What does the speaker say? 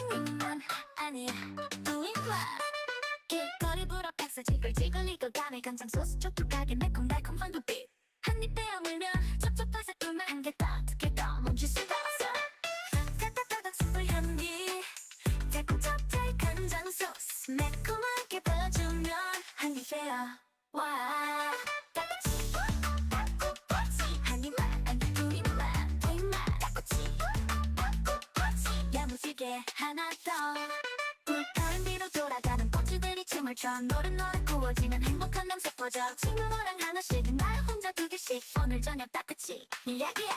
언니는 아니야 우인과 길거리 불어 백사 지글지글 익어가네 간장 소스 촉촉하게 매콤달콤 황금빛 한입 베어 물면 촉촉한 새콤한 한개 따뜻해 떠 멈출 수가 없어 따뜻하던 숯불 향기 달콤 짭짤 간장 소스 매콤하게 버주면 한입 베어 와 닭꼬치 닭꼬치 한 입만 두 입만 두 입만 닭꼬치 닭꼬치 야무지게 하나 더 불타는 뒤로 돌아가는 꼬치들이 춤을 춰 노릇노릇 구워지는 행복한 냄새 퍼져 친구랑 하나씩 날 혼자 두 개씩 오늘 저녁 닭꼬치 이야기야